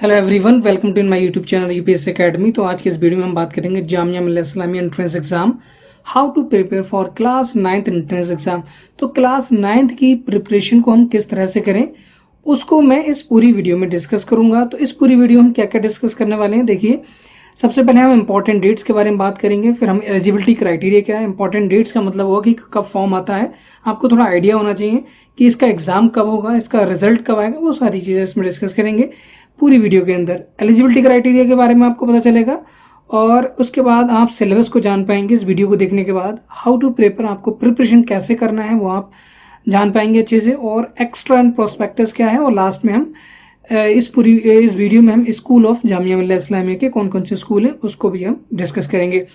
Hello everyone, welcome to my YouTube channel UPSC academy. तो आज के इस वीडियो में हम बात करेंगे Jamia Millia Islamia entrance exam, how to prepare for class 9th entrance exam. तो क्लास 9th की प्रिपरेशन को हम किस तरह से करें उसको मैं इस पूरी वीडियो में डिस्कस करूंगा। तो इस पूरी वीडियो हम क्या क्या डिस्कस करने वाले हैं, देखिए। सबसे पहले हम इंपॉर्टेंट डेट्स के बारे में बात करेंगे, फिर हम एलिजिबिलिटी क्राइटेरिया क्या है। इंपॉर्टेंट डेट्स का मतलब होगा कि कब फॉर्म आता है, आपको थोड़ा आइडिया होना चाहिए कि इसका एग्जाम कब होगा, इसका रिजल्ट कब आएगा, वो सारी चीज़ें इसमें डिस्कस करेंगे पूरी वीडियो के अंदर। एलिजिबिलिटी क्राइटेरिया के बारे में आपको पता चलेगा और उसके बाद आप सिलेबस को जान पाएंगे इस वीडियो को देखने के बाद। हाउ टू प्रिपेयर, आपको प्रिपरेशन कैसे करना है वो आप जान पाएंगे अच्छे से, और एक्स्ट्रा एंड प्रोस्पेक्टस क्या है, और लास्ट में हम इस वीडियो में हम स्कूल ऑफ जामिया मिल्लिया इस्लामिया के कौन कौन से स्कूल हैं उसको भी हम डिस्कस करेंगे।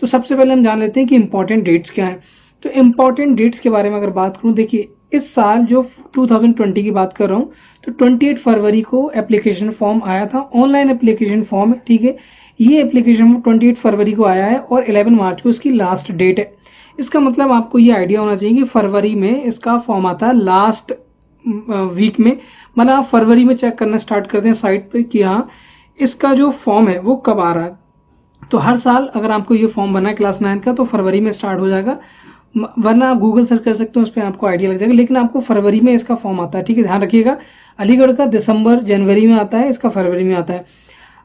तो सबसे पहले हम जान लेते हैं कि इंपॉर्टेंट डेट्स क्या हैं। तो इंपॉर्टेंट डेट्स के बारे में अगर बात करूं, देखिए इस साल जो 2020 की बात कर रहा हूं, तो 28 फरवरी को एप्लीकेशन फॉर्म आया था, ऑनलाइन एप्लीकेशन फॉर्म है, ठीक है। ये एप्लीकेशन 28 फरवरी को आया है और 11 मार्च को इसकी लास्ट डेट है। इसका मतलब आपको ये आइडिया होना चाहिए कि फरवरी में इसका फॉर्म आता है लास्ट वीक में। मतलब आप फरवरी में चेक करना स्टार्ट करते हैं साइट पे कि हाँ इसका जो फॉर्म है वो कब आ रहा है। तो हर साल अगर आपको ये फॉर्म बना है क्लास 9 का तो फरवरी में स्टार्ट हो जाएगा, वरना आप गूगल सर्च कर सकते हो, उस पर आपको आइडिया लग जाएगा। लेकिन आपको फरवरी में इसका फॉर्म आता है, ठीक है, ध्यान रखिएगा। अलीगढ़ का दिसंबर जनवरी में आता है, इसका फरवरी में आता है।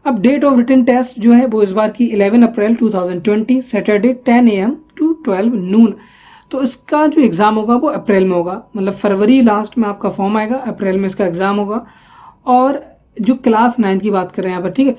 अब डेट ऑफ रिटन टेस्ट जो है वो इस बार की 11 अप्रैल 2020 सैटरडे 10 AM to 12 noon। तो इसका जो एग्ज़ाम होगा वो अप्रैल में होगा, मतलब फरवरी लास्ट में आपका फॉर्म आएगा, अप्रैल में इसका एग्ज़ाम होगा। और जो क्लास 9 की बात कर रहे हैं यहाँ पर, ठीक है।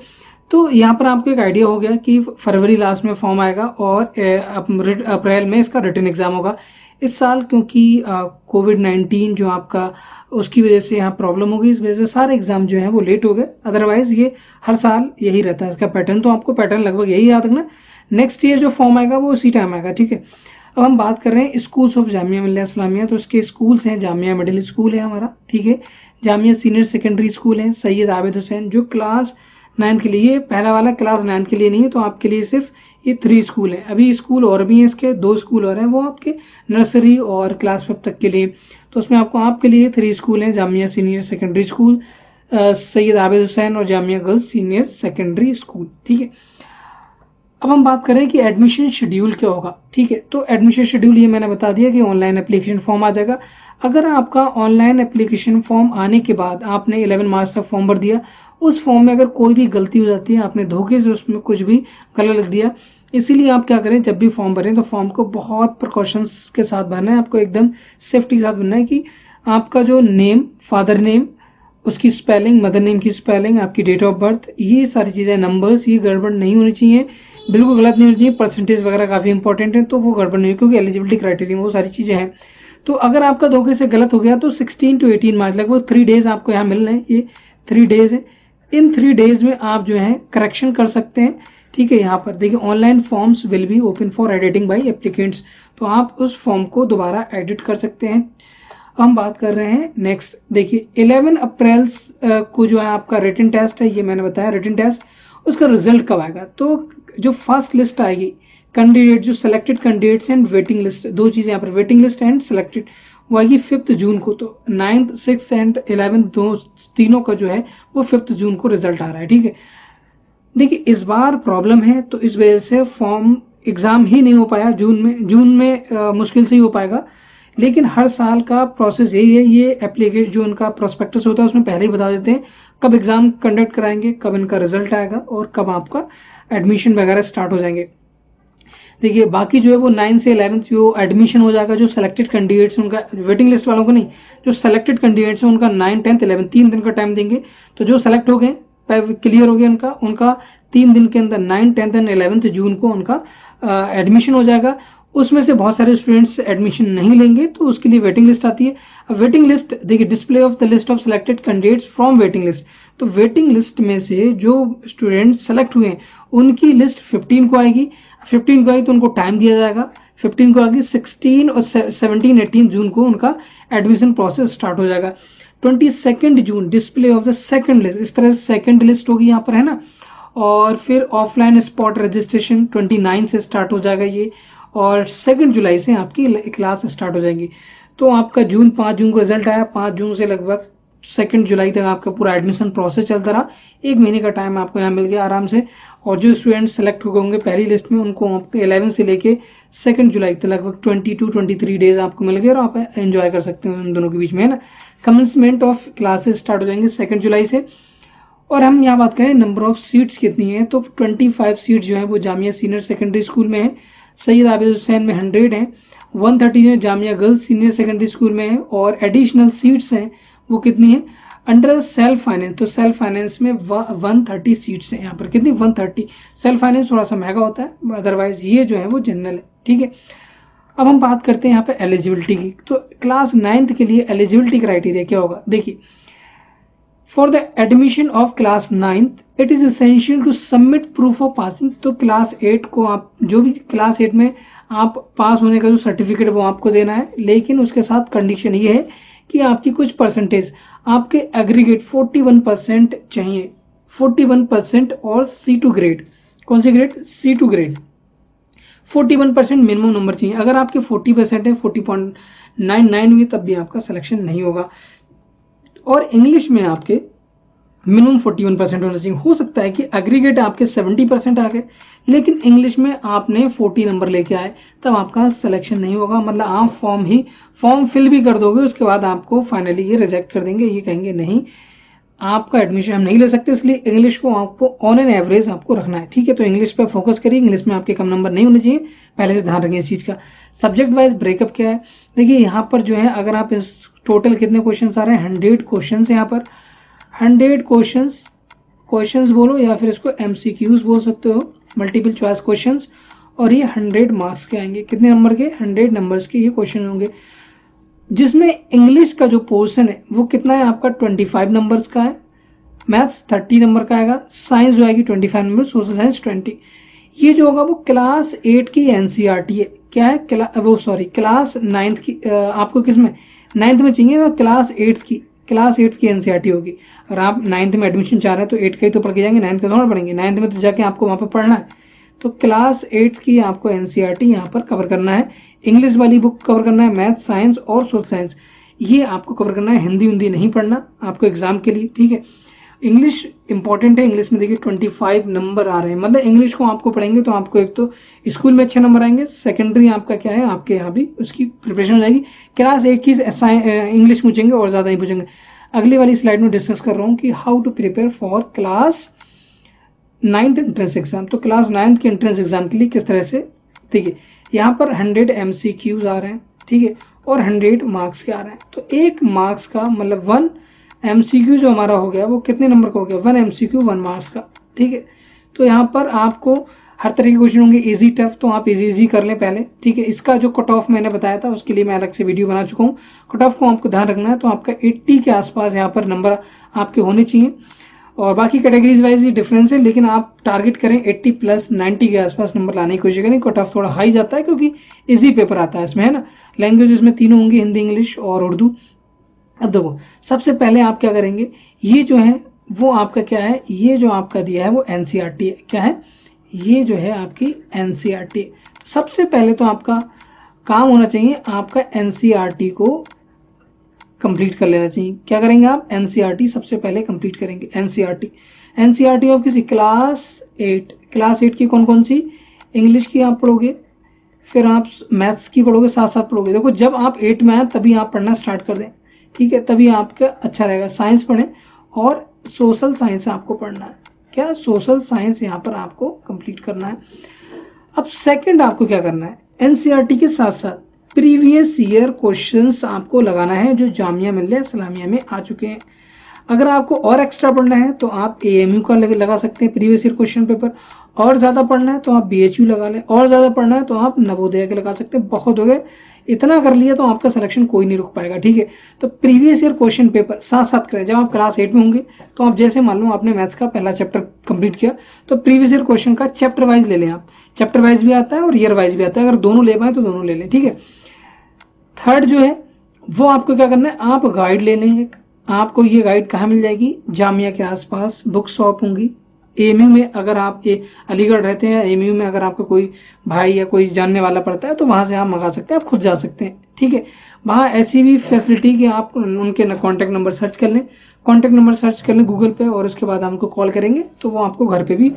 तो यहाँ पर आपको एक आइडिया हो गया कि फरवरी लास्ट में फॉर्म आएगा और अप्रैल में इसका रिटन एग्ज़ाम होगा। इस साल क्योंकि कोविड-19 जो आपका उसकी वजह से यहाँ प्रॉब्लम होगी, इस वजह से सारे एग्जाम जो हैं वो लेट हो गए। अदरवाइज ये हर साल यही रहता है इसका पैटर्न, तो आपको पैटर्न लगभग यही याद रखना। नेक्स्ट ईयर जो फॉर्म आएगा वो उसी टाइम आएगा, ठीक है। अब हम बात कर रहे हैं स्कूल्स ऑफ जामिया मिल्लिया इस्लामिया। तो इसके स्कूल्स हैं, जामिया मिडिल स्कूल है हमारा, ठीक है, जामिया सीनियर सेकेंडरी स्कूल है, सैयद आबिद हुसैन जो क्लास 9 के लिए, ये पहला वाला क्लास 9 के लिए नहीं है, तो आपके लिए सिर्फ ये 3 स्कूल है। अभी स्कूल और भी हैं, इसके 2 स्कूल और हैं, वो आपके नर्सरी और क्लास 5 तक के लिए। तो उसमें आपके लिए 3 स्कूल हैं, Jamia senior secondary school, Syed Abid Hussain और Jamia girls senior secondary school, ठीक है। अब हम बात करें कि एडमिशन शेड्यूल क्या होगा, ठीक है। तो एडमिशन शेड्यूल ये मैंने बता दिया कि ऑनलाइन एप्लीकेशन फॉर्म आ जाएगा। अगर आपका ऑनलाइन एप्लीकेशन फॉर्म आने के बाद आपने 11 मार्च तक फॉर्म भर दिया, उस फॉर्म में अगर कोई भी गलती हो जाती है, आपने धोखे से उसमें कुछ भी गलत लिख दिया, इसीलिए आप क्या करें, जब भी फॉर्म भरें तो फॉर्म को बहुत प्रिकॉशंस के साथ भरना है, आपको एकदम सेफ्टी के साथ भरना है कि आपका जो नेम, फादर नेम, उसकी स्पेलिंग, मदर नेम की स्पेलिंग, आपकी डेट ऑफ बर्थ, ये सारी चीज़ें, नंबर्स, ये गड़बड़ नहीं होनी चाहिए, बिल्कुल गलत नहीं होनी चाहिए। परसेंटेज वगैरह काफ़ी इंपॉर्टेंट है, तो वो गड़बड़ नहीं है क्योंकि एलिजिबिलिटी क्राइटेरिया में वो सारी चीज़ें हैं। तो अगर आपका धोखे से गलत हो गया तो 16 to 18 मार्च, लगभग 3 डेज आपको यहाँ मिल रहे हैं, ये 3 डेज है। इन 3 डेज में आप जो है करेक्शन कर सकते हैं, ठीक है। यहाँ पर देखिए online forms will be open for editing by applicants, तो आप उस फॉर्म को दोबारा एडिट कर सकते हैं। हम बात कर रहे हैं नेक्स्ट, देखिए 11 अप्रैल को जो है आपका रिटन टेस्ट है, ये मैंने बताया रिटन टेस्ट, उसका रिजल्ट कब आएगा। तो जो फर्स्ट लिस्ट आएगी कैंडिडेट, जो selected candidates and waiting list, 2 चीज़ें यहाँ पर, वेटिंग लिस्ट एंड सिलेक्टेड, वो आएगी 5 जून को। तो 9th 6th एंड 11th तीनों का जो है वो 5 जून को रिजल्ट आ रहा है, ठीक है। देखिए इस बार प्रॉब्लम है, तो इस वजह से फॉर्म एग्ज़ाम ही नहीं हो पाया जून में मुश्किल से ही हो पाएगा। लेकिन हर साल का प्रोसेस यही है, ये एप्लीकेशन जो उनका प्रोस्पेक्टस होता है उसमें पहले ही बता देते हैं कब एग्ज़ाम कंडक्ट कराएंगे, कब इनका रिजल्ट आएगा और कब आपका एडमिशन वगैरह स्टार्ट हो जाएंगे। देखिए बाकी जो है वो 9 से 11 जो एडमिशन हो जाएगा, जो सेलेक्टेड कैंडिडेट्स हैं उनका, वेटिंग लिस्ट वालों को नहीं, जो सेलेक्टेड कैंडिडेट्स हैं उनका 9, 10, 11 3 दिन का टाइम देंगे। तो जो सेलेक्ट हो गए, क्लियर हो गया उनका 3 दिन के अंदर 9, 10 एंड 11 जून को उनका एडमिशन हो जाएगा। उसमें से बहुत सारे स्टूडेंट्स एडमिशन नहीं लेंगे, तो उसके लिए वेटिंग लिस्ट आती है। अब वेटिंग लिस्ट देखिए, display of the list of selected candidates from waiting list, तो वेटिंग लिस्ट में से जो स्टूडेंट्स सेलेक्ट हुए हैं उनकी लिस्ट 15 को आएगी। 15 को आएगी तो उनको टाइम दिया जाएगा, 15 को आएगी, 16 और 17, 18 जून को उनका एडमिशन प्रोसेस स्टार्ट हो जाएगा। 22 June display of the second list, इस तरह से सेकंड लिस्ट होगी यहाँ पर, है ना। और फिर ऑफलाइन स्पॉट रजिस्ट्रेशन 29 से स्टार्ट हो जाएगा ये, और 2 जुलाई से आपकी क्लास स्टार्ट हो जाएंगी। तो आपका 5 जून को रिजल्ट आया, 5 जून से लगभग 2 जुलाई तक आपका पूरा एडमिशन प्रोसेस चलता रहा। 1 महीने का टाइम आपको यहाँ मिल गया आराम से। और जो स्टूडेंट सेलेक्ट हो गए होंगे पहली लिस्ट में, उनको आपको 11 से लेके 2 जुलाई तक लगभग 22-23 डेज आपको मिल गए और आप एंजॉय कर सकते हैं उन दोनों के बीच में, है ना। कमेंसमेंट ऑफ क्लासेस स्टार्ट हो जाएंगे 2 जुलाई से। और हम यहाँ बात करें नंबर ऑफ सीट्स कितनी है, तो 25 सीट जो है वो जामिया सीनियर सेकेंडरी स्कूल में है। सैयद आबिद हुसैन में 100 है। 130 जो Jamia girls senior secondary school में है। और एडिशनल सीट्स हैं वो कितनी है अंडर सेल्फ फाइनेंस, तो सेल्फ फाइनेंस में 130 सीट्स हैं यहाँ पर। कितनी? 130। सेल्फ फाइनेंस थोड़ा सा महंगा होता है, अदरवाइज ये जो है वो जनरल है, ठीक है। अब हम बात करते हैं यहाँ पे एलिजिबिलिटी की। तो क्लास 9th के लिए एलिजिबिलिटी क्राइटेरिया क्या होगा, देखिए। For the admission of class 9th it is essential to submit proof of passing. तो क्लास 8 को आप जो भी क्लास 8 में आप पास होने का जो सर्टिफिकेट वो आपको देना है, लेकिन उसके साथ कंडीशन ये है कि आपकी कुछ परसेंटेज, आपके एग्रीगेट 41% चाहिए, 41% और C2 ग्रेड। कौन सी grade? C2 grade. 41% minimum number चाहिए। अगर आपके 40% है, 40.99 हुई, तब भी आपका सिलेक्शन नहीं होगा। और इंग्लिश में आपके मिनिमम 41% होना चाहिए। हो सकता है कि एग्रीगेट आपके 70% आ गए, लेकिन इंग्लिश में आपने 40 नंबर लेके आए, तब आपका सिलेक्शन नहीं होगा। मतलब आप फॉर्म फिल भी कर दोगे, उसके बाद आपको फाइनली ये रिजेक्ट कर देंगे, ये कहेंगे नहीं आपका एडमिशन हम नहीं ले सकते। इसलिए इंग्लिश को आपको ऑन एन एवरेज आपको रखना है, ठीक है। तो इंग्लिश पे फोकस करिए, इंग्लिश में आपके कम नंबर नहीं होने चाहिए, पहले से ध्यान रखिए इस चीज़ का। सब्जेक्ट वाइज ब्रेकअप क्या है, देखिए यहाँ पर जो है, अगर आप इस टोटल कितने क्वेश्चन आ रहे हैं, 100 क्वेश्चन है यहाँ पर। 100 क्वेश्चंस बोलो या फिर इसको MCQs बोल सकते हो, मल्टीपल चॉइस क्वेश्चंस। और ये 100 मार्क्स के आएंगे। कितने नंबर के? 100 नंबर्स के ये क्वेश्चन होंगे, जिसमें इंग्लिश का जो पोर्शन है वो कितना है आपका 25 नंबर्स का है, मैथ्स 30 नंबर का आएगा, साइंस जो आएगी 25 नंबर, सोशल साइंस 20। ये जो होगा वो क्लास 8 की NCERT है। क्या है? क्लास 9th की। आपको किस में 9th में चाहिए, तो क्लास 8th की NCERT होगी। अगर आप 9th में एडमिशन चाह रहे हैं तो 8 का ही तो पढ़ के जाएंगे, 9th का थोड़ा पढ़ेंगे। 9th में तो जाके आपको वहाँ पर पढ़ना है, तो क्लास 8 की आपको NCERT यहाँ पर कवर करना है। इंग्लिश वाली बुक कवर करना है, मैथ, साइंस और सोशल साइंस ये आपको कवर करना है। हिंदी नहीं पढ़ना आपको एग्जाम के लिए, ठीक है। इंग्लिश इंपॉर्टेंट है। इंग्लिश में देखिए 25 नंबर आ रहे हैं, मतलब इंग्लिश को आपको पढ़ेंगे तो आपको एक तो स्कूल में अच्छे नंबर आएंगे, सेकेंडरी आपका क्या है, आपके यहाँ भी उसकी प्रिपरेशन हो जाएगी। क्लास 8 की इंग्लिश पूछेंगे और ज़्यादा नहीं पूछेंगे। अगली वाली स्लाइड में डिस्कस कर रहा हूँ कि how to prepare for class 9th entrance exam. तो क्लास 9th के एंट्रेंस एग्जाम के लिए किस तरह से, देखिए यहाँ पर 100 MCQs आ रहे हैं, ठीक है, और 100 मार्क्स के आ रहे हैं। तो 1 मार्क्स का मतलब 1 MCQ जो हमारा हो गया वो कितने नंबर का हो गया, 1 MCQ 1 मार्क्स का, ठीक है। तो यहाँ पर आपको हर तरह के क्वेश्चन होंगे, इजी टफ, तो आप इजी कर लें पहले, ठीक है। इसका जो कट ऑफ मैंने बताया था उसके लिए मैं अलग से वीडियो बना चुका हूँ। कट ऑफ को आपको ध्यान रखना है, तो आपका 80 के आसपास यहाँ पर नंबर आपके होने चाहिए। और बाकी कैटेगरीज वाइज ही डिफरेंस है, लेकिन आप टारगेट करें 80 प्लस 90 के आसपास नंबर लाने की कोशिश करें। कट ऑफ थोड़ा हाई जाता है क्योंकि इजी पेपर आता है इसमें, है ना। लैंग्वेज इसमें 3 होंगी, हिंदी, इंग्लिश और उर्दू। अब देखो सबसे पहले आप क्या करेंगे, ये जो है वो आपका क्या है, ये जो आपका दिया है वो NCERT है। क्या है? ये जो है आपकी NCERT है। सबसे पहले तो आपका काम होना चाहिए, आपका NCERT को कंप्लीट कर लेना चाहिए। क्या करेंगे आप? NCERT सबसे पहले कंप्लीट करेंगे। NCERT ऑफ किसी क्लास 8 की कौन सी, इंग्लिश की आप पढ़ोगे, फिर आप मैथ्स की पढ़ोगे, साथ साथ पढ़ोगे। देखो जब आप 8 में आए तभी आप पढ़ना स्टार्ट कर दें, ठीक है, तभी आपका अच्छा रहेगा। साइंस पढ़ें और सोशल साइंस आपको पढ़ना है। क्या? सोशल साइंस यहाँ पर आपको कंप्लीट करना है। अब सेकंड आपको क्या करना है, NCERT के साथ साथ प्रीवियस ईयर क्वेश्चंस आपको लगाना है जो जामिया मिल्लिया इस्लामिया में आ चुके हैं। अगर आपको और एक्स्ट्रा पढ़ना है तो आप AMU का लगा सकते हैं प्रीवियस ईयर क्वेश्चन पेपर, और ज़्यादा पढ़ना है तो आप BHU लगा लें, और ज़्यादा पढ़ना है तो आप नवोदय के लगा सकते हैं। बहुत हो गए, इतना कर लिया तो आपका सिलेक्शन कोई नहीं रुक पाएगा, ठीक है। तो प्रीवियस ईयर क्वेश्चन पेपर साथ साथ करें। जब आप क्लास 8 में होंगे तो आप जैसे मान लो आपने मैथ्स का पहला चैप्टर कंप्लीट किया, तो प्रीवियस ईयर क्वेश्चन का चैप्टर वाइज ले लें आप। चैप्टर वाइज भी आता है और ईयर वाइज भी आता है, अगर दोनों ले पाए तो दोनों ले लें, ठीक है। थर्ड जो है वो आपको क्या करना है, आप गाइड ले लें। आपको ये गाइड कहाँ मिल जाएगी, जामिया के आसपास बुक शॉप होंगी। AMU में अगर आप अलीगढ़ रहते हैं, AMU में अगर आपका कोई भाई या कोई जानने वाला पड़ता है तो वहाँ से आप मंगा सकते हैं, आप खुद जा सकते हैं, ठीक है। वहाँ ऐसी भी फैसिलिटी कि आप उनके कॉन्टैक्ट नंबर सर्च कर लें, कॉन्टैक्ट नंबर सर्च कर लें गूगल पे, और उसके बाद हमको कॉल करेंगे तो वो आपको घर पे भी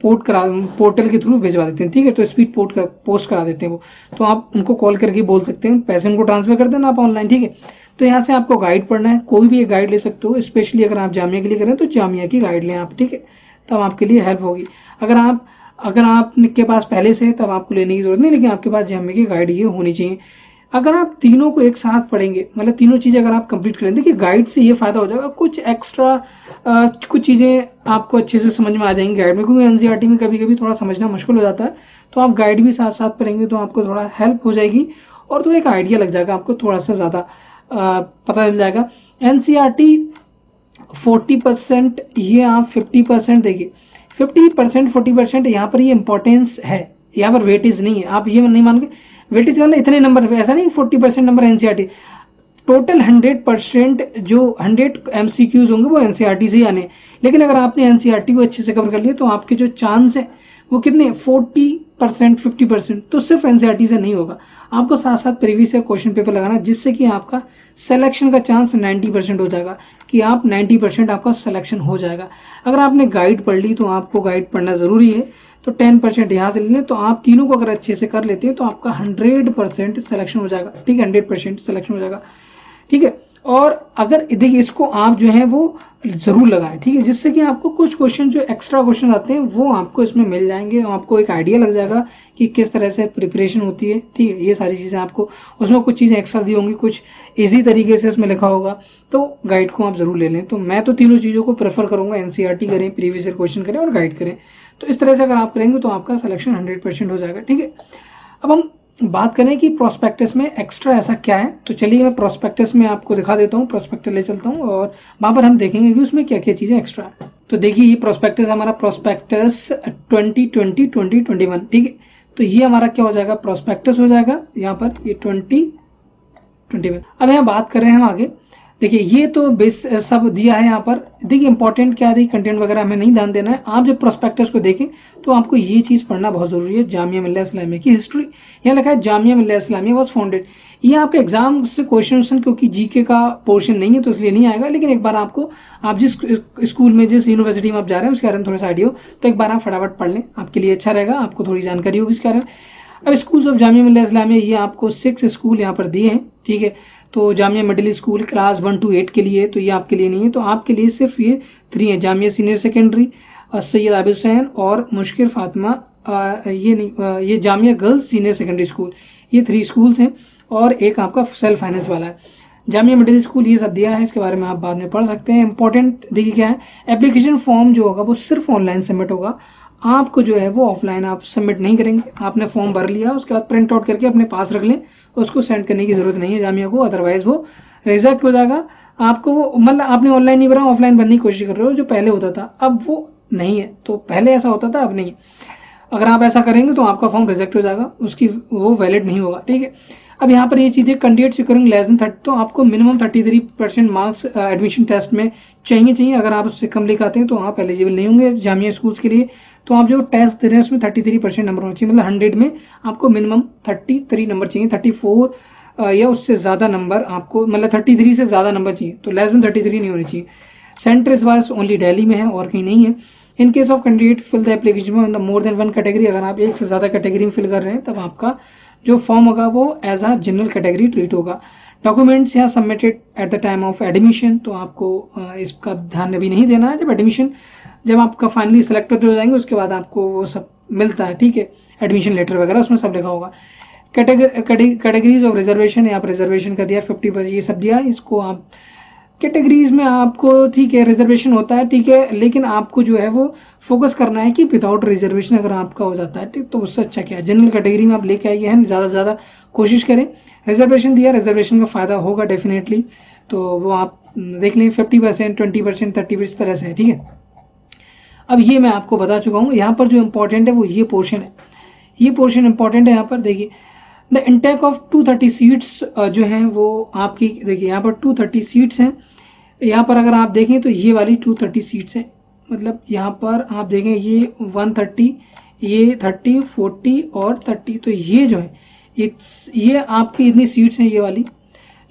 पोर्टल के थ्रू भिजवा देते हैं, ठीक है। तो स्पीड पोस्ट करा देते हैं वो, तो आप उनको कॉल करके बोल सकते हैं, पैसे उनको ट्रांसफर कर देना आप ऑनलाइन, ठीक है। तो यहाँ से आपको गाइड पढ़ना है, कोई भी एक गाइड ले सकते हो, स्पेशली अगर आप जामिया के लिए करें तो जामिया की गाइड लें आप, ठीक है, तब आपके लिए हेल्प होगी। अगर आपके पास पहले से, तब आपको लेने की जरूरत नहीं, लेकिन आपके पास जामिया की गाइड ये होनी चाहिए। अगर आप तीनों को एक साथ पढ़ेंगे, मतलब तीनों चीज़ें अगर आप कंप्लीट करें, देखिए गाइड से ये फायदा हो जाएगा, कुछ एक्स्ट्रा कुछ चीज़ें आपको अच्छे से समझ में आ जाएंगी गाइड में, क्योंकि एनसीईआरटी में कभी कभी थोड़ा समझना मुश्किल हो जाता है, तो आप गाइड भी साथ साथ पढ़ेंगे तो आपको थोड़ा हेल्प हो जाएगी, और तो एक आइडिया लग जाएगा आपको, थोड़ा सा ज़्यादा पता चल जाएगा। एनसीईआरटी 40%, ये आप 50% देखिए, 50% 40% यहाँ पर ये इंपॉर्टेंस है, यहाँ पर वेटेज नहीं है। आप ये नहीं मान के वेटेज वाला इतने नंबर, ऐसा नहीं 40% नंबर एनसीईआरटी, टोटल 100% जो 100 एमसीक्यूज होंगे वो एनसीईआरटी से ही आने। लेकिन अगर आपने एनसीईआरटी को अच्छे से कवर कर लिया तो आपके जो चांस है वो कितने, 40% 50%, तो सिर्फ एनसीईआरटी से नहीं होगा, आपको साथ साथ प्रीवियस ईयर क्वेश्चन पेपर लगाना, जिससे कि आपका सिलेक्शन का चांस 90% हो जाएगा, कि आप 90% आपका सिलेक्शन हो जाएगा। अगर आपने गाइड पढ़ ली तो आपको गाइड पढ़ना ज़रूरी है, तो 10% यहाँ से ले लें, तो आप तीनों को अगर अच्छे से कर लेते हैं तो आपका 100% सिलेक्शन हो जाएगा, ठीक है, 100% सिलेक्शन हो जाएगा, ठीक है। और अगर देखिए इसको आप जो है वो जरूर लगाएं, ठीक है, जिससे कि आपको कुछ क्वेश्चन जो एक्स्ट्रा क्वेश्चन आते हैं वो आपको इसमें मिल जाएंगे, और आपको एक आइडिया लग जाएगा कि किस तरह से प्रिपरेशन होती है, ठीक है। ये सारी चीज़ें आपको उसमें कुछ चीज़ें एक्स्ट्रा दी होंगी, कुछ इजी तरीके से उसमें लिखा होगा, तो गाइड को आप जरूर ले लें। तो मैं तो तीनों चीज़ों को प्रेफर करूंगा, एनसीईआरटी करें, प्रीवियस ईयर क्वेश्चन करें और गाइड करें, तो इस तरह से अगर आप करेंगे तो आपका सिलेक्शन 100% हो जाएगा, ठीक है। अब हम बात करें कि प्रोस्पेक्टस में एक्स्ट्रा ऐसा क्या है, तो चलिए मैं प्रोस्पेक्टस में आपको दिखा देता हूँ, प्रोस्पेक्टस ले चलता हूँ और वहाँ पर हम देखेंगे कि उसमें क्या क्या चीज़ें एक्स्ट्रा है। तो देखिए ये प्रोस्पेक्टस हमारा प्रोस्पेक्टस 2020-2021, ठीक है। तो ये हमारा क्या हो जाएगा, प्रोस्पेक्टस हो जाएगा यहाँ पर, ये 2021। अब यहाँ बात कर रहे हैं हम आगे, देखिए ये तो बेस सब दिया है यहाँ पर। देखिए इंपॉर्टेंट क्या है, कंटेंट वगैरह हमें नहीं ध्यान देना है। आप जब प्रोस्पेक्टस को देखें तो आपको ये चीज़ पढ़ना बहुत ज़रूरी है, जामिया मिल्लिया इस्लामिया की हिस्ट्री। यहाँ लिखा है जामिया मिल्लिया इस्लामिया वाज फाउंडेड। ये आपके एग्जाम से क्वेश्चन, क्योंकि जीके का पोर्शन नहीं है तो इसलिए नहीं आएगा, लेकिन एक बार आपको, आप जिस स्कूल में, जिस यूनिवर्सिटी में आप जा रहे हैं उसके बारे में थोड़ा सा आइडिया हो, तो एक बार आप फटाफट पढ़ लें, आपके लिए अच्छा रहेगा, आपको थोड़ी जानकारी होगी इसके बारे में। अब स्कूल्स ऑफ जामिया मिल्लिया इस्लामिया, ये आपको 6 स्कूल यहाँ पर दिए हैं, ठीक है। तो Jamia middle school class 1 to 8 के लिए, तो ये आपके लिए नहीं है, तो आपके लिए सिर्फ ये 3 है, जामिया सीनियर सेकेंडरी, सैयद आबिद हुसैन और मुश्किल फातिमा, ये नहीं, ये Jamia girls senior secondary school, ये 3 स्कूल्स हैं, और एक आपका सेल्फ फाइनेंस वाला है। जामिया मिडिल स्कूल ये सब दिया है, इसके बारे में आप बाद में पढ़ सकते हैं। इंपॉर्टेंट देखिए क्या है, एप्लीकेशन फॉर्म जो होगा वो सिर्फ ऑनलाइन सबमिट होगा, आपको जो है वो ऑफलाइन आप सबमिट नहीं करेंगे। आपने फॉर्म भर लिया, उसके बाद प्रिंट आउट करके अपने पास रख लें, उसको सेंड करने की जरूरत नहीं है जामिया को, अदरवाइज वो रिजेक्ट हो जाएगा आपको। वो मतलब आपने ऑनलाइन नहीं भरा, ऑफलाइन भरने की कोशिश कर रहे हो, जो पहले होता था अब वो नहीं है, तो पहले ऐसा होता था अब नहीं। अगर आप ऐसा करेंगे तो आपका फॉर्म रिजेक्ट हो जाएगा, उसकी वो वैलिड नहीं होगा, ठीक है। अब यहाँ पर ये चीज़ें, कैंडिडेट सिक्योरिंग लेस देन 30, तो आपको मिनिमम 33% मार्क्स एडमिशन टेस्ट में चाहिए। अगर आप उससे कम लेकर आते हैं तो आप एलिजिबल नहीं होंगे जामिया स्कूल्स के लिए। तो आप जो टेस्ट दे रहे हैं उसमें 33% नंबर होना चाहिए, मतलब 100 में आपको मिनिमम 33 नंबर चाहिए, 34 या उससे ज़्यादा नंबर आपको, मतलब 33 से ज़्यादा नंबर चाहिए, तो लेस देन 33 नहीं होनी चाहिए। सेंटर इस बार ओनली दिल्ली में है और कहीं नहीं है। In case of candidate fill the application में मोर देन 1 कैटेगरी, अगर आप एक से ज़्यादा कैटेगरी में फिल कर रहे हैं तब आपका जो फॉर्म होगा वो as a general category treat होगा। डॉक्यूमेंट्स यहाँ submitted at the time of admission, तो आपको इसका ध्यान अभी नहीं देना है। जब आपका फाइनली सिलेक्टेड हो जाएंगे उसके बाद आपको वो सब मिलता है, ठीक है, एडमिशन लेटर वगैरह उसमें सब लिखा होगा। कैटेगरीज ऑफ रिजर्वेशन, यहाँ पर रिजर्वेशन का दिया 50%, ये सब दिया। इसको आप कैटेगरीज में आपको, ठीक है, रिजर्वेशन होता है, ठीक है, लेकिन आपको जो है वो फोकस करना है कि विदाउट रिजर्वेशन अगर आपका हो जाता है, ठीक, तो उससे अच्छा क्या है, जनरल कैटेगरी में आप लेके आइए हैं, ज़्यादा से ज़्यादा कोशिश करें। रिजर्वेशन दिया, रिजर्वेशन का फ़ायदा होगा डेफिनेटली, तो वो आप देख लें, 50%, 20%, 30% इस तरह से है, ठीक है। अब ये मैं आपको बता चुका हूँ, यहाँ पर जो इम्पोर्टेंट है वो ये पोर्शन है, ये पोर्शन इंपॉर्टेंट है। यहाँ पर देखिए द इंटेक ऑफ 230 सीट्स जो हैं वो आपकी, देखिए यहाँ पर 230 सीट्स हैं। यहाँ पर अगर आप देखें तो ये वाली 230 सीट्स हैं, मतलब यहाँ पर आप देखें ये 130, ये 30, 40 और 30, तो ये जो है ये आपकी इतनी सीट्स हैं, ये वाली,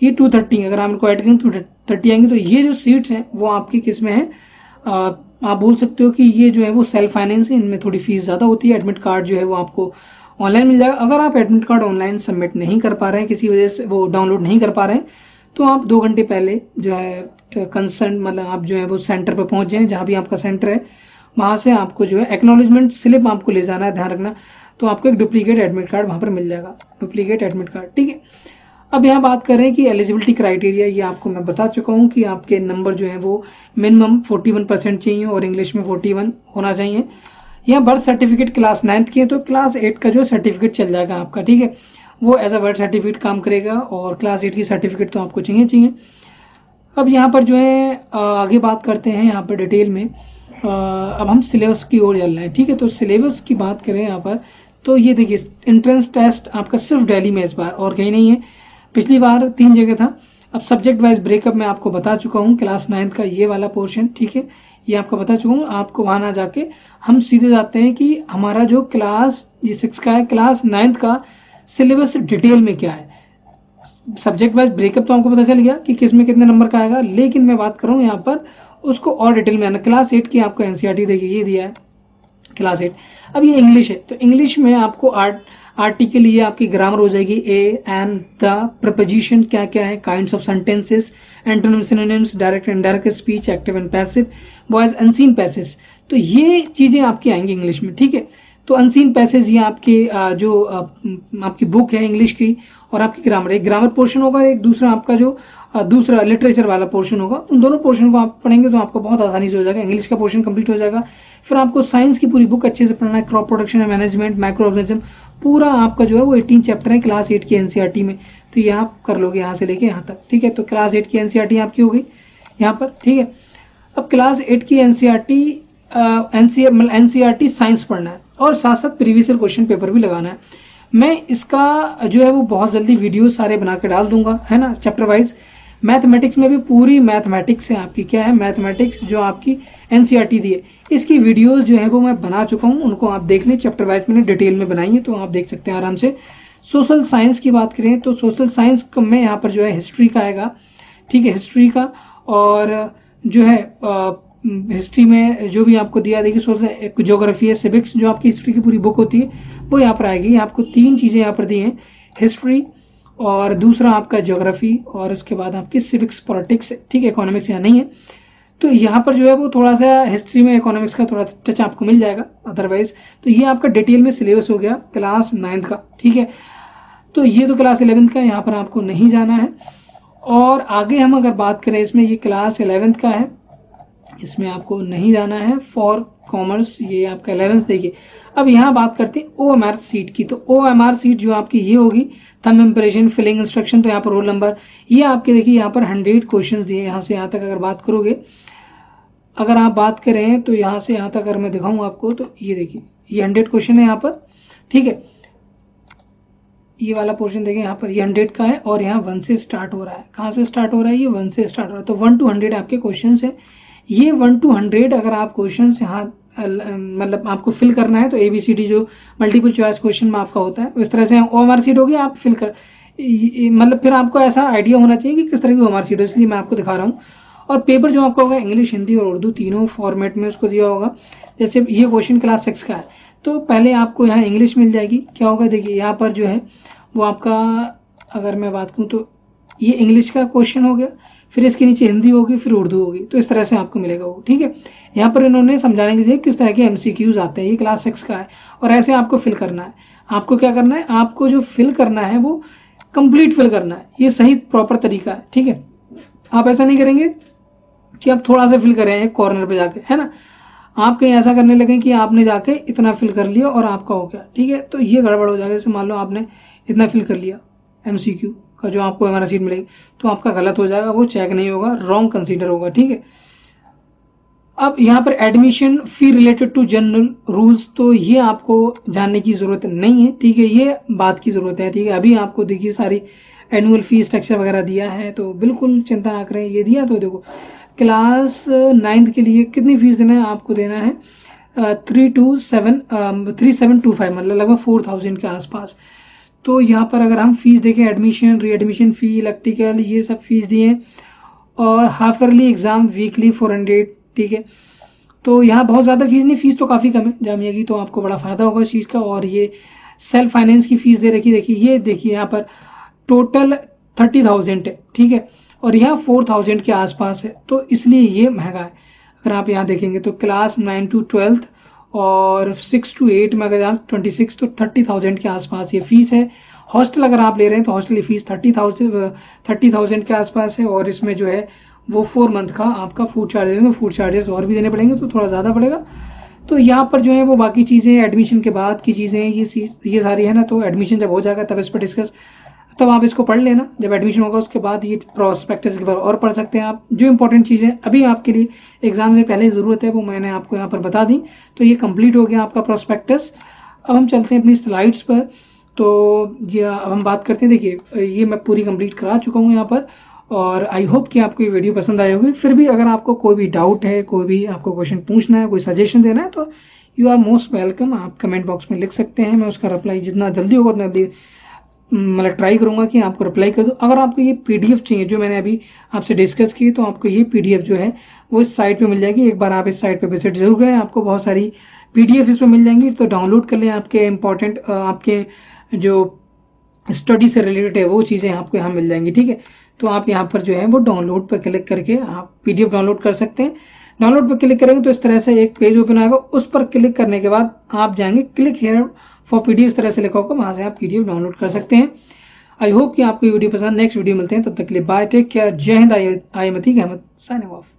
ये 230, अगर आप इनको ऐड करें तो 30 आएंगी। तो ये जो सीट्स हैं वो आपकी किस में है, आप बोल सकते हो कि ये जो है वो सेल्फ फाइनेंस है, इनमें थोड़ी फीस ज़्यादा होती है। एडमिट कार्ड जो है वो आपको ऑनलाइन मिल जाएगा। अगर आप एडमिट कार्ड ऑनलाइन सबमिट नहीं कर पा रहे हैं, किसी वजह से वो डाउनलोड नहीं कर पा रहे हैं, तो आप 2 घंटे पहले जो है कंसर्न मतलब आप जो है वो सेंटर पर पहुंच जाएं, जहाँ भी आपका सेंटर है वहाँ से आपको जो है एक्नॉलेजमेंट स्लिप आपको ले जाना है, ध्यान रखना। तो आपको एक डुप्लीकेट एडमिट कार्ड वहाँ पर मिल जाएगा, डुप्लीकेट एडमिट कार्ड, ठीक है। अब यहाँ बात कर रहे हैं कि एलिजिबिलिटी क्राइटेरिया, ये आपको मैं बता चुका हूँ कि आपके नंबर जो है वो मिनिमम 41% चाहिए और इंग्लिश में 41 होना चाहिए। यहाँ बर्थ सर्टिफिकेट क्लास 9th की है तो क्लास 8 का जो सर्टिफिकेट चल जाएगा आपका, ठीक है, वो एज अ बर्थ सर्टिफिकेट काम करेगा और क्लास 8 की सर्टिफिकेट तो आपको चाहिए। अब यहाँ पर जो है आगे बात करते हैं यहाँ पर डिटेल में। अब हम सिलेबस की ओर चल रहे हैं, ठीक है। तो सिलेबस की बात करें यहाँ पर, तो ये देखिए एंट्रेंस टेस्ट आपका सिर्फ दिल्ली में इस बार और कहीं नहीं है, पिछली बार 3 जगह था। अब सब्जेक्ट वाइज ब्रेकअप मैं आपको बता चुका हूँ, क्लास 9th का ये वाला पोर्शन, ठीक है, ये आपको बता चुका हूँ। आपको वहाँ ना जाके हम सीधे जाते हैं कि हमारा जो क्लास ये 6 का है, क्लास 9th का सिलेबस डिटेल में क्या है। सब्जेक्ट वाइज ब्रेकअप तो हमको पता चल गया कि किस में कितने नंबर का आएगा, लेकिन मैं बात कर रहा हूँ यहाँ पर उसको और डिटेल में आना। क्लास 8 की आपको एनसीईआरटी देखिए, ये दिया है क्लास 8। अब ये इंग्लिश है, तो इंग्लिश में आपको आर्टिकल ये आपकी ग्रामर हो जाएगी, ए एंड द, प्रपोजिशन क्या क्या है, kinds of sentences, antonyms synonyms, direct and indirect speech, active and passive, voice, unseen passage. तो ये चीजें आपकी आएंगी इंग्लिश में, ठीक है। तो अनसीन पैसेज ये आपके जो आपकी बुक है इंग्लिश की और आपकी ग्रामर, एक ग्रामर पोर्शन होगा, एक दूसरा आपका जो दूसरा लिटरेचर वाला पोर्शन होगा। उन दोनों पोर्शन को आप पढ़ेंगे तो आपको बहुत आसानी से हो जाएगा, इंग्लिश का पोर्शन कंप्लीट हो जाएगा। फिर आपको साइंस की पूरी बुक अच्छे से पढ़ना है, crop production and management, micro organism, पूरा आपका जो है वो 18 चैप्टर है क्लास 8 की एनसीईआरटी में। तो ये आप कर लोगे यहाँ से लेके यहाँ तक, ठीक है। तो क्लास 8 की एनसीईआरटी आपकी हो गई यहाँ पर, ठीक है। अब क्लास 8 की एनसीईआरटी एनसीईआरटी साइंस पढ़ना है और साथ साथ प्रीवियस ईयर क्वेश्चन पेपर भी लगाना है। मैं इसका जो है वो बहुत जल्दी वीडियो सारे बना के डाल दूंगा, है ना, चैप्टर वाइज। मैथमेटिक्स में भी पूरी मैथमेटिक्स है आपकी, क्या है, मैथमेटिक्स जो आपकी एनसीईआरटी दी है, इसकी वीडियोस जो है वो मैं बना चुका हूँ, उनको आप देख लें। चैप्टर वाइज मैंने डिटेल में बनाई है, तो आप देख सकते हैं आराम से। सोशल साइंस की बात करें तो सोशल साइंस में यहाँ पर जो है हिस्ट्री का आएगा, ठीक है, हिस्ट्री का। और जो है हिस्ट्री में जो भी आपको दिया, देखिए सोशल ज्योग्राफी है, सिविक्स जो आपकी हिस्ट्री की पूरी बुक होती है वो यहाँ पर आएगी। आपको 3 चीज़ें यहाँ पर दी हैं, हिस्ट्री और दूसरा आपका ज्योग्राफी और उसके बाद आपकी सिविक्स पॉलिटिक्स, ठीक है, इकोनॉमिक्स यहाँ नहीं है। तो यहाँ पर जो है वो थोड़ा सा हिस्ट्री में इकोनॉमिक्स का थोड़ा टच आपको मिल जाएगा अदरवाइज। तो ये आपका डिटेल में सिलेबस हो गया क्लास 9th का, ठीक है। तो ये तो क्लास 11th का, यहाँ पर आपको नहीं जाना है। और आगे हम अगर बात करें इसमें, ये क्लास 11th का है, इसमें आपको नहीं जाना है। फॉर कॉमर्स ये आपका 11th, देखिए। अब यहाँ बात करते हैं OMR सीट की। तो OMR सीट जो आपकी ये होगी, थंब इम्प्रेशन, फिलिंग इंस्ट्रक्शन, तो यहाँ पर रोल नंबर, ये आपके देखिए यहाँ पर 100 क्वेश्चन दिए, यहाँ से यहाँ तक अगर बात करोगे, अगर आप बात करें तो यहाँ से यहाँ तक अगर मैं दिखाऊँ आपको, तो ये देखिए ये 100 क्वेश्चन है यहाँ पर, ठीक है। ये वाला पोर्शन देखिए यहाँ पर, ये 100 का है और यहाँ 1 से स्टार्ट हो रहा है। कहाँ से स्टार्ट हो रहा है, ये 1 से स्टार्ट हो रहा है। तो 1 to 100 आपके क्वेश्चन है। ये 1 to 100 अगर आप क्वेश्चन यहाँ मतलब आपको फिल करना है, तो ABCD जो मल्टीपल चॉइस क्वेश्चन में आपका होता है, इस तरह से OMR सीट होगी, आप फिल कर मतलब फिर आपको ऐसा आइडिया होना चाहिए कि किस तरह की OMR सीट है, इसलिए मैं आपको दिखा रहा हूँ। और पेपर जो आपका होगा इंग्लिश, हिंदी और उर्दू तीनों फॉर्मेट में उसको दिया होगा। जैसे ये क्वेश्चन क्लास 6 का है, तो पहले आपको यहाँ इंग्लिश मिल जाएगी। क्या होगा, देखिए यहाँ पर जो है वो आपका, अगर मैं बात करूँ तो ये इंग्लिश का क्वेश्चन हो गया, फिर इसके नीचे हिंदी होगी, फिर उर्दू होगी, तो इस तरह से आपको मिलेगा वो, ठीक है। यहाँ पर इन्होंने समझाने के लिए किस तरह के MCQs आते हैं, ये क्लास 6 का है और ऐसे आपको फिल करना है। आपको क्या करना है, आपको जो फिल करना है वो कंप्लीट फिल करना है, ये सही प्रॉपर तरीका है, ठीक है। आप ऐसा नहीं करेंगे कि आप थोड़ा सा फिल करें एक कॉर्नर पे जाके, है ना, आप कहीं ऐसा करने लगे कि आपने जाके इतना फिल कर लिया और आपका हो गया, ठीक है, तो ये गड़बड़ हो जाएगा। जैसे मान लो आपने इतना फिल कर लिया MCQ का जो आपको हमारा सीट मिलेगी, तो आपका गलत हो जाएगा, वो चेक नहीं होगा, रॉन्ग कंसीडर होगा, ठीक है। अब यहाँ पर admission fee related to general rules, तो ये आपको जानने की ज़रूरत नहीं है, ठीक है, ये बात की ज़रूरत है, ठीक है। अभी आपको देखिए सारी एनुअल फी स्ट्रक्चर वगैरह दिया है, तो बिल्कुल चिंता ना करें। ये दिया तो देखो क्लास 9th के लिए कितनी फीस देना है, आपको देना है 3725, मतलब लगभग 4000 के आसपास। तो यहाँ पर अगर हम फीस देखें, एडमिशन, रीएडमिशन फ़ी, इलेक्ट्रिकल, ये सब फीस दिए, और हाफ ईयरली एग्ज़ाम वीकली 400, ठीक है। तो यहाँ बहुत ज़्यादा फीस नहीं, फीस तो काफ़ी कम है जामिया की, तो आपको बड़ा फ़ायदा होगा इस चीज़ का। और ये सेल्फ फाइनेंस की फ़ीस दे रखी, देखिए ये देखिए यहाँ पर टोटल 30,000 है, ठीक है, और यहाँ 4,000 के आसपास है, तो इसलिए ये महंगा है। अगर आप यहाँ देखेंगे तो क्लास 9 to 12 और 6 to 8 में अगर आप 26 तो 30,000 के आसपास ये फीस है। हॉस्टल अगर आप ले रहे हैं तो हॉस्टल की फीस 30,000 के आसपास है, और इसमें जो है वो 4 मंथ का आपका फूड चार्जेस है, तो फूड चार्जेस और भी देने पड़ेंगे, तो थोड़ा ज़्यादा पड़ेगा। तो यहाँ पर जो है वो बाकी चीज़ें एडमिशन के बाद की चीज़ें ये सारी है ना, तो एडमिशन जब हो जाएगा तब इस पर डिस्कस, तब आप इसको पढ़ लेना। जब एडमिशन होगा उसके बाद ये प्रोस्पेक्टस के बारे और पढ़ सकते हैं आप। जो इंपॉर्टेंट चीज़ें अभी आपके लिए एग्जाम से पहले ज़रूरत है वो मैंने आपको यहाँ पर बता दी। तो ये कंप्लीट हो गया आपका प्रोस्पेक्टस। अब हम चलते हैं अपनी स्लाइड्स पर। तो ये अब हम बात करते हैं, देखिए ये मैं पूरी कंप्लीट करा चुका हूँ यहाँ पर, और आई होप कि आपको ये वीडियो पसंद आई होगी। फिर भी अगर आपको कोई भी डाउट है, कोई भी आपको क्वेश्चन पूछना है, कोई सजेशन देना है, तो यू आर मोस्ट वेलकम। आप कमेंट बॉक्स में लिख सकते हैं, मैं उसका रिप्लाई जितना जल्दी होगा उतना जल्दी मतलब ट्राई करूँगा कि आपको रिप्लाई कर दूँ। अगर आपको ये पीडीएफ चाहिए जो मैंने अभी आपसे डिस्कस की, तो आपको ये पीडीएफ जो है वो इस साइट पे मिल जाएगी। एक बार आप इस साइट पे विजिट जरूर करें, आपको बहुत सारी पीडीएफ इसमें मिल जाएंगी, तो डाउनलोड कर लें। आपके इंपॉर्टेंट आपके जो स्टडी से रिलेटेड है वो चीज़ें आपको यहाँ मिल जाएंगी, ठीक है। तो आप यहाँ पर जो है वो डाउनलोड पर क्लिक करके आप पीडीएफ डाउनलोड कर सकते हैं। डाउनलोड पर क्लिक करेंगे तो इस तरह से एक पेज ओपन आएगा, उस पर क्लिक करने के बाद आप जाएंगे क्लिक हियर फॉर पीडीएफ, इस तरह से लिखा होगा, वहाँ से आप पीडीएफ डाउनलोड कर सकते हैं। आई होप कि आपको ये वीडियो पसंद। नेक्स्ट वीडियो मिलते हैं, तब तक के लिए बाय, टेक केयर, जय हिंद। I am Atiq Ahmad, signing of.